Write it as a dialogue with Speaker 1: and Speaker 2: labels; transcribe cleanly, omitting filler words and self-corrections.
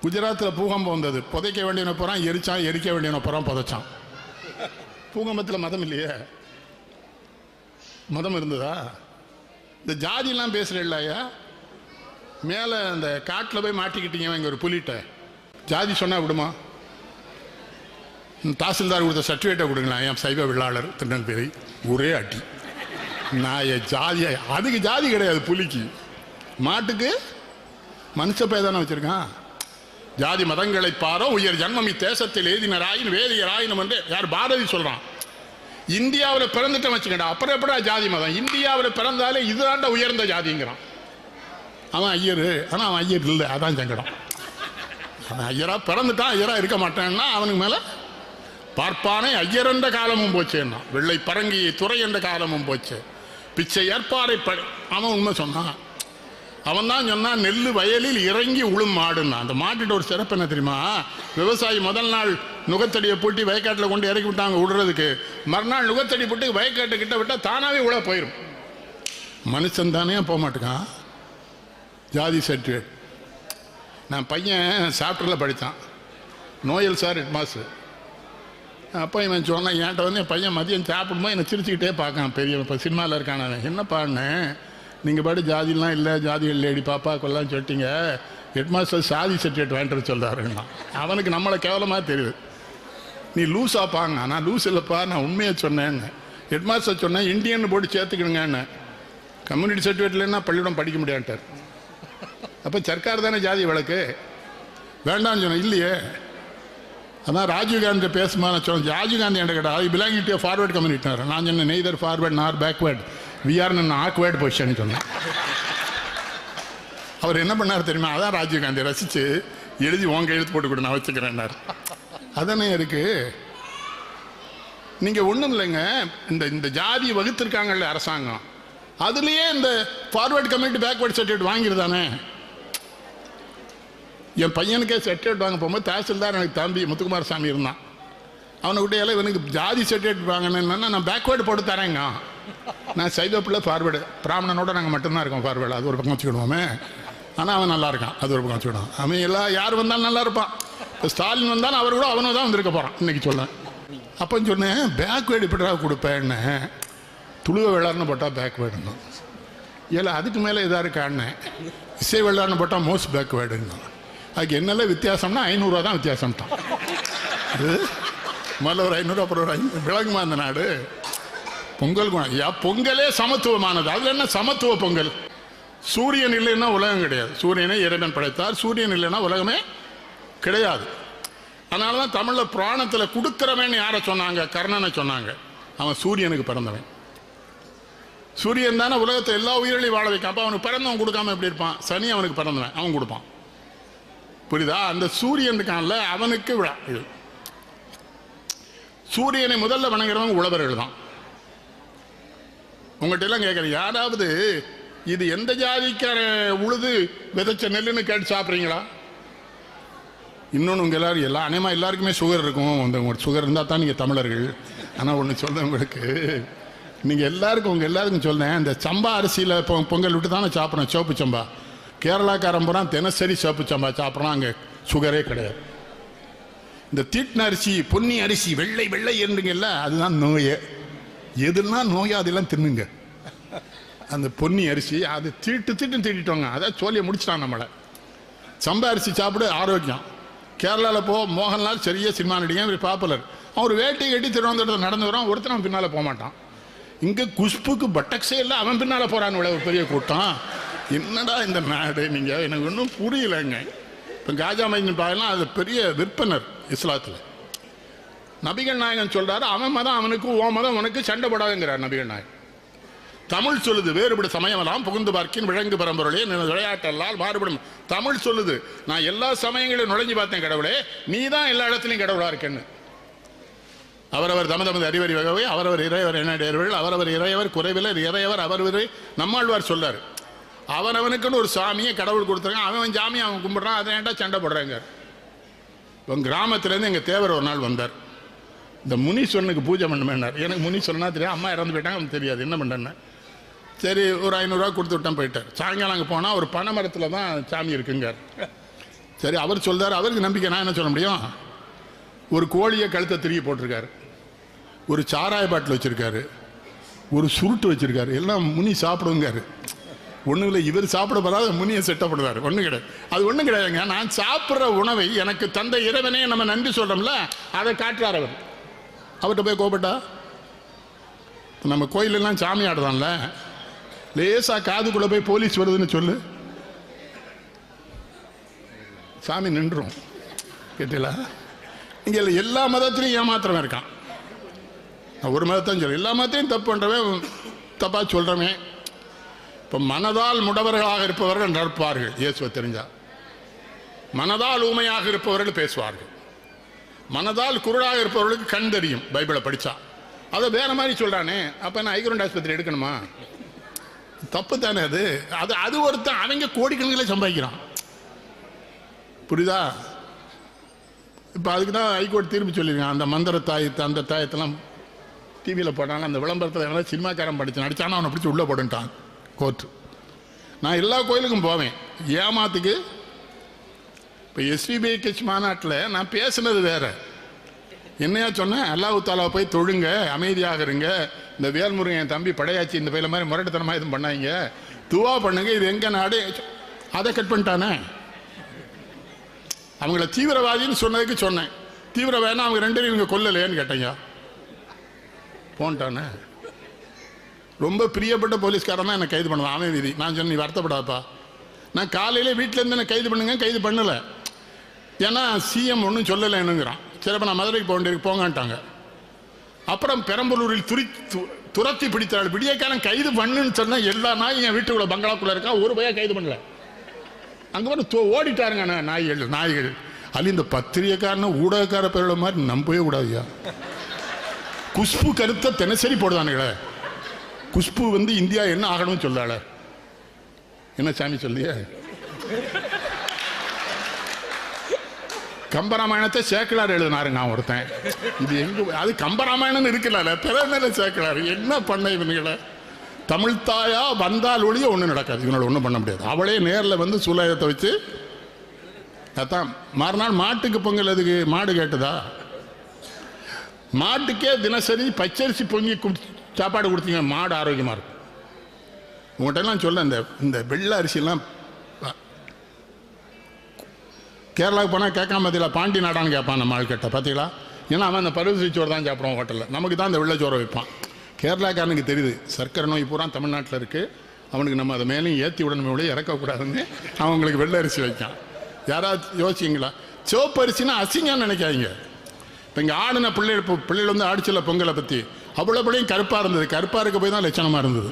Speaker 1: குஜராத்தில் பூகம்பம் வந்தது. புதைக்க வேண்டியவனை போகிறான் எரிச்சான், எரிக்க வேண்டியவனை போகிறான் புதைச்சான். பூகம்பத்தில் மதம் இல்லையே, மதம் இருந்ததா? இந்த ஜாதியெல்லாம் பேசுகிறேன் ஐயா. மேலே அந்த காட்டில் போய் மாட்டிக்கிட்டீங்க இங்கே ஒரு புலிட்ட, ஜாதி சொன்னால் விடுமா? தாசில்தார் கொடுத்த சர்டிஃபிகேட்டை கொடுங்களா, என் சைவ விழாளர் திருநெல்வேலி, ஒரே அடி. நான் என் ஜாதியை, அதுக்கு ஜாதி கிடையாது புலிக்கு, மாட்டுக்கு மனுஷ பேர் தானே வச்சுருக்கான். ஜாதி மதங்களை பாரோ உயர் ஜன்மம் இத்தேசத்தில் எழுதினராயின் வேதியராயினும் என்று யார் பாரதி சொல்கிறான். இந்தியாவில் பிறந்துட்டேன் வச்சுக்கடா, அப்புறம் எப்படா ஜாதி மதம்? இந்தியாவில் பிறந்தாலே இதுதான்டா உயர்ந்த ஜாதிங்கிறான். அவன் ஐயர், ஆனால் அவன் ஐயர் இல்லை, அதான் சங்கடம். அவன் ஐயராக பிறந்துட்டான், ஐயராக இருக்க மாட்டான்னா அவனுக்கு மேலே பார்ப்பானை ஐயர் என்ற காலமும் போச்சேன்னா, வெள்ளை பரங்கியை துறை என்ற காலமும் போச்சு, பிச்சை ஏற்பாரை அவன் உண்மை சொன்னான். அவன் தான் சொன்னான், நெல் வயலில் இறங்கி உளும் மாடுன்னா. அந்த மாட்டுட்ட ஒரு சிறப்பு என்ன தெரியுமா? விவசாயி முதல் நாள் நுகத்தடியை பூட்டி வயக்காட்டில் கொண்டு இறக்கி விட்டாங்க விடுறதுக்கு, மறுநாள் நுகத்தடி போட்டு வயக்காட்டு கிட்ட விட்டால் தானாகவே உழ போயிடும். மனுஷன் தானே போக மாட்டேங்கான். ஜாதி சர்டிஃபிகேட். நான் பையன் சாப்டரில் படித்தான், நோயல் சார் ஹெட் மாஸ்டர். அப்போ இவன் சொன்னான் என்கிட்ட வந்து, என் பையன் மதியம் சாப்பிடும்போது என்னை சிரிச்சுக்கிட்டே பார்க்கான். பெரிய இப்போ சினிமாவில் இருக்கான, என்னப்பான்னு நீங்கள் பாட்டு ஜாதிலாம் இல்லை, ஜாதி இல்லைடி பாப்பா கொல்லாம் சொல்லிட்டீங்க, ஹெட் மாஸ்டர் சாதி சர்டிஃபிகேட் வாங்கிட்டு சொல்கிறாருன்னா. அவனுக்கு நம்மளை கேவலமாக தெரியுது. நீ லூஸாக பாங்க. நான் லூஸ் இல்லைப்பா, நான் உண்மையாக சொன்னேன்னு. ஹெட் மாஸ்டர் சொன்னேன் இந்தியன்னு போட்டு சேர்த்துக்கணுங்கன்னு. கம்யூனிட்டி சர்டிஃபிகேட் இல்லைன்னா பள்ளிக்கூடம் படிக்க முடியாட்டார். அப்போ சர்க்கார் தானே ஜாதி வழக்கு, வேண்டாம்னு சொன்னேன். இல்லையே, அதான் ராஜீவ்காந்தி பேசுமா நான் சொன்னேன். ராஜீவ்காந்தி என்கிட்ட கேட்டா, ஐ பிலாங் டு ஃபார்வர்ட் கம்யூனிட்டினார். நான் சொன்னேன் neither forward nor backward, we are in awkward position சொன்னேன். அவர் என்ன பண்ணார் தெரியுமா? அதான் ராஜீவ்காந்தி ரசித்து எழுதி உங்க எழுத்து போட்டு கொடு, நான் வச்சுக்கிறேன்னார். அதானே இருக்கு. நீங்கள் ஒன்றும் இல்லைங்க, இந்த ஜாதி வகுத்திருக்காங்கல்ல அரசாங்கம், அதுலேயே இந்த ஃபார்வர்ட் கம்யூனிட்டி பேக்வேர்ட் சர்டிஃபிகேட் வாங்கிடுதானே. என் பையனுக்கே சர்டிஃபிகேட் வாங்க போகும்போது தாசில்தார் எனக்கு தம்பி முத்துக்குமார் சாமி இருந்தான். அவனை விட்டு இவனுக்கு ஜாதி சர்டிஃபிகேட் வாங்கினேன்னா நான் பேக்வேர்டு போட்டு தரேங்க. நான் சைவப்பில் ஃபார்வேர்டு, பிராமணனோட நாங்கள் மட்டும்தான் இருக்கோம் ஃபார்வேர்டு, அது ஒரு பக்கம் வச்சுக்கிடுவோமே. ஆனால் அவன் நல்லா இருக்கான், அது ஒரு பக்கம் வச்சுக்கிடுவோம். அவன் எல்லாம் யார் வந்தாலும் நல்லா இருப்பான். இப்போ ஸ்டாலின் வந்தாலும் அவர் கூட அவனும் தான் வந்திருக்க போகிறான் இன்றைக்கி சொல்லேன். அப்போ சொன்னேன் பேக்வேர்டு இப்படிடா கொடுப்பேன்னு. துளுவ வேளாண்னு போட்டால் பேக்வேர்டுன்னு, இல்லை அதுக்கு மேலே இதாக இருக்கான்னு. இசை வேளாண்னு போட்டால் மோஸ்ட் பேக்வேர்டுன்னு. அதுக்கு என்னெல்லாம் வித்தியாசம்னா 500 தான் வித்தியாசம்ட்டான். முதல்ல ஒரு 500, அப்புறம் ஒரு 500. விளங்குமா அந்த நாடு? பொங்கல் குணம் ஐயா, பொங்கலே சமத்துவமானது. அதில் என்ன சமத்துவ பொங்கல்? சூரியன் இல்லைன்னா உலகம் கிடையாது. சூரியனை இறைவன் படைத்தார், சூரியன் இல்லைன்னா உலகமே கிடையாது. அதனால தான் தமிழில் புராணத்தில் கொடுக்குறவன் யாரை சொன்னாங்க? கர்ணனை சொன்னாங்க. அவன் சூரியனுக்கு பிறந்தவன். சூரியன் தானே உலகத்தை எல்லா உயிர்களையும் வாழ வைக்கான். அப்போ அவனுக்கு பிறந்தவன் கொடுக்காம எப்படி இருப்பான்? சனி அவனுக்கு பிறந்தவன், அவன் கொடுப்பான். புரியுதா? அந்த சூரியன் இருக்கான்ல, அவனுக்கு விழா இது. சூரியனை முதல்ல வணங்குறவங்க உழவர்கள் தான். உங்கள்கிட்ட எல்லாம் கேட்குறேன், யாராவது இது எந்த ஜாதிக்கார உழுது விதைச்ச நெல்லுன்னு கேட்டு சாப்பிட்றீங்களா? இன்னொன்று உங்கள் எல்லாரும் அநேகமா எல்லாருக்குமே சுகர் இருக்கும். உங்களுக்கு சுகர் இருந்தால் தான் நீங்கள் தமிழர்கள். ஆனால் ஒன்று சொல்கிறேன் உங்களுக்கு, நீங்கள் எல்லாருக்கும் உங்கள் எல்லாருக்கும் சொல்கிறேன், இந்த சம்பா அரிசியில் பொங்கல் விட்டு தானே சாப்பிட்றோம், சிவப்பு சம்பா. கேரளாக்காரன் போகிறான் தினசரி சிவப்பு சம்பா சாப்பிட்றான், அங்கே சுகரே கிடையாது. இந்த தீட்டின அரிசி, பொன்னி அரிசி, வெள்ளை வெள்ளை இருந்துங்கல்ல, அதுதான் நோயே. எதுனா நோயா அதெல்லாம் தின்னுங்க. அந்த பொன்னி அரிசி அது தீட்டிட்டோங்க, அதான் சோழியை முடிச்சிட்டான் நம்மளை. சம்பா அரிசி சாப்பிடு ஆரோக்கியம். கேரளாவில் போ, மோகன்லால் சரியா சினிமா நடிகை பாப்புலர். அவன் ஒரு வேட்டி கட்டி திருவனந்தபுரத்தில் நடந்து வரான், ஒருத்தர் அவன் பின்னால் போக மாட்டான். இங்கே குஷ்புக்கு பட்டக்ஸே இல்லை, அவன் பின்னால் போகிறான்னு ஒரு பெரிய கூட்டம். என்னடா இந்த நாடு? நீங்கள் எனக்கு ஒன்றும் புரியலைங்க. இப்போ காஜா மைதீன் பாயெல்லாம் அது பெரிய விற்பனர் இஸ்லாத்தில். நபிகள் நாயகன் சொல்கிறாரு, அவன் மதம் அவனுக்கு, ஓ மதம் உனக்கு, சண்டை போடாதுங்கிறார் நபிகள் நாயகன். தமிழ் சொல்லுது வேறுபடு சமயமெல்லாம் புகுந்து பார்க்கின் விலங்கு பரம்பொருளே விளையாட்டெல்லாம் மாறுபடும். தமிழ் சொல்லுது, நான் எல்லா சமயங்களையும் நுழைஞ்சு பார்த்தேன் கடவுளே, நீ தான் எல்லா இடத்துலையும் கடவுளாக இருக்கேன்னு. அவரவர் தமது அறிவறி வகவை, அவரவர் இறையவர் என்னடையவர்கள், அவரவர் இறையவர் குறைவிலர் இறையவர் அவர் நம்மாழ்வார் சொல்லார். அவனவனுக்குன்னு ஒரு சாமியை கடவுள் கொடுத்துருக்கான், அவன் சாமியை அவன் கும்பிட்றான், அதை ஏன்டா சண்டை போடுறாங்க. இப்போ கிராமத்துலேருந்து எங்கள் தேவர் ஒரு நாள் வந்தார். இந்த முனீஸ்வரனுக்கு பூஜை பண்ணுமேனார். எனக்கு முனீஸ்வரனா தெரியும், அம்மா இறந்து போயிட்டாங்க, அவனுக்கு தெரியாது என்ன பண்ணுறேன்னு. சரி ஒரு 500 ரூபா கொடுத்து விட்டான், போயிட்டார். சாயங்காலம் அங்கே போனால் ஒரு பனை மரத்தில் தான் சாமி இருக்குங்க. சரி, அவர் சொல்றாரு, அவருக்கு நம்பிக்கை, நான் என்ன சொல்ல முடியும்? ஒரு கோழியை கழுத்தை திருப்பி போட்டிருக்காரு, ஒரு சாராய பாட்டில் வச்சிருக்காரு, ஒரு சுருட்டு வச்சிருக்காரு, எல்லாம் முனி சாப்பிடுங்காரு. ஒன்றும் இல்லை, இவர் சாப்பிட போறாது, முனியை செட்டப்படுவார். ஒன்றும் கிடையாது, அது ஒன்றும் கிடையாதுங்க. நான் சாப்பிட்ற உணவை எனக்கு தந்த இறைவனே நம்ம நன்றி சொல்றோம்ல, அதை காட்டுறார் அவர். அவர்கிட்ட போய் கோபப்பட்டா, நம்ம கோயிலெல்லாம் சாமி ஆடுதான்ல, லேசா காதுக்குள்ள போய் போலீஸ் வருதுன்னு சொல்லு, சாமி நின்றும். கேட்டீங்களா? இங்கே எல்லா மதத்திலையும் ஏமாத்திரமே இருக்கான். ஒரு மதத்தான் சொல்ல, எல்லா மதத்தையும் தப்பு பண்றவன், தப்பா சொல்றவன். இப்போ மனதால் முடவர்களாக இருப்பவர்கள் நடப்பார்கள், இயேசுவை தெரிஞ்சா. மனதால் ஊமையாக இருப்பவர்கள் பேசுவார்கள். மனதால் குருடாக இருப்பவர்களுக்கு கண் தெரியும், பைபிளை படித்தா. அதை வேற மாதிரி சொல்கிறானே, அப்போ நான் ஐக்ரௌண்ட் ஆஸ்பத்திரி எடுக்கணுமா? தப்பு தானே அது. அது அது ஒருத்தன் அவங்க கோடிக்கணக்கில் சம்பாதிக்கிறான். புரியுதா? இப்போ அதுக்கு தான் ஹைகோர்ட் தீர்ப்பு சொல்லியிருக்கான். அந்த மந்திர தாயத்தை, அந்த தாயத்தெல்லாம் டிவியில் போட்டாங்க, அந்த விளம்பரத்தில் எல்லாம் சினிமாக்காரன் படித்து நடித்தானா அவனை பிடிச்சி உள்ளே போட்டுட்டான் கோர்ட்டு. நான் எல்லா கோயிலுக்கும் போவேன் ஏமாத்துக்கு. இப்போ SVBH மாநாட்டில் நான் பேசுனது வேற. என்னையா சொன்னேன்? அல்லாஹ் தாலா போய் தொழுங்க, அமைதியாக இருங்க, இந்த வேல்முருகன் என் தம்பி படையாச்சி இந்த பையில மாதிரி முரட்டுத்தனமாக எதுவும் பண்ணாங்க, துவா பண்ணுங்க, இது எங்க நாடு. அதை கட் பண்ணிட்டானே. அவங்கள தீவிரவாதின்னு சொன்னதுக்கு சொன்னேன், தீவிரவாதினா அவங்க 2 பேரும் இவங்க கொல்லலையான்னு கேட்டீங்க, போன்ட்டானே. ரொம்ப பிரியப்பட்ட போலீஸ்காரன் தான் என்னை கைது பண்ணுவான், அவன் விதி. நான் சொன்னேன், நீ வருத்தப்படாதப்பா, நான் காலையிலே வீட்டிலேருந்து என்னை கைது பண்ணுங்க, கைது பண்ணலை, ஏன்னா CM ஒன்றும் சொல்லலைன்னுங்கிறான். சிலப்போ நான் மதுரைக்கு போக வேண்டியிருக்கு, போங்கன்ட்டாங்க. அப்புறம் பெரம்பலூரில் துரத்தி பிடித்தாள். விடியக்காரன் கைது பண்ணுன்னு சொன்னால் எல்லா நாயும் என் வீட்டுக்குள்ள பங்களாக்குள்ள இருக்கா, ஒரு பையா கைது பண்ணல. அங்கே வந்து ஓடிட்டாருங்க நாய்கள். அது இந்த பத்திரிகைக்காரன ஊடகக்கார பேரோட மாதிரி நம்பவே கூடாதுயா. குஷ்பு கருத்தை தினசரி போடுதானுங்களே. குஷ்பு வந்து இந்தியா என்ன ஆகணும்னு சொல்லால, என்ன சாமி சொல்லிய? கம்பராமாயணத்தை சேக்கிழார் எழுதினாருங்க ஒருத்தன். இது எங்க? அது கம்பராமாயணம் இருக்கல, பிறந்த சேக்கிழார். என்ன பண்ண இவனுங்களை? தமிழ் தாயா வந்தால் ஒழிய ஒன்றும் நடக்காது, இவனோட ஒன்றும் பண்ண முடியாது. அவளே நேரில் வந்து சூலாயத்தை வச்சு அதான் மறுநாள் மாட்டுக்கு பொங்கல். அதுக்கு மாடு கேட்டதா? மாட்டுக்கே தினசரி பச்சரிசி பொங்கி சாப்பாடு கொடுத்தீங்க, மாடு ஆரோக்கியமாக இருக்கும். உங்கள்கிட்டலாம் சொல்ல, இந்த வெள்ளை அரிசிலாம் கேரளாவுக்கு போனால் கேட்காம பார்த்தீங்களா, பாண்டி நாடான்னு கேட்பான் நம்ம ஆள் கேட்ட பார்த்தீங்களா. ஏன்னா அவன் அந்த பருவசி சோறு தான் சாப்பிடுவான் ஹோட்டலில், நமக்கு தான் அந்த வெள்ளை சோறை வைப்பான். கேரளாக்காரனுக்கு தெரியுது சர்க்கரை நோய் பூரா தமிழ்நாட்டில் இருக்குது, அவனுக்கு நம்ம அதை மேலேயும் ஏற்றி விடணுமே விட இறக்கக்கூடாதுன்னு அவங்களுக்கு வெள்ளை அரிசி வைக்கான். யாராவது யோசிச்சிங்களா? சிவப்பு அரிசினா அசிங்கன்னு நினைக்காதீங்க. இப்போ இங்கே ஆடின பிள்ளைகள் வந்து ஆடிச்சில்ல பொங்கலை பற்றி, அவ்வளோ பிள்ளையும் கருப்பாக இருந்தது, கருப்பாக இருக்க போய் தான் லட்சணமாக இருந்தது.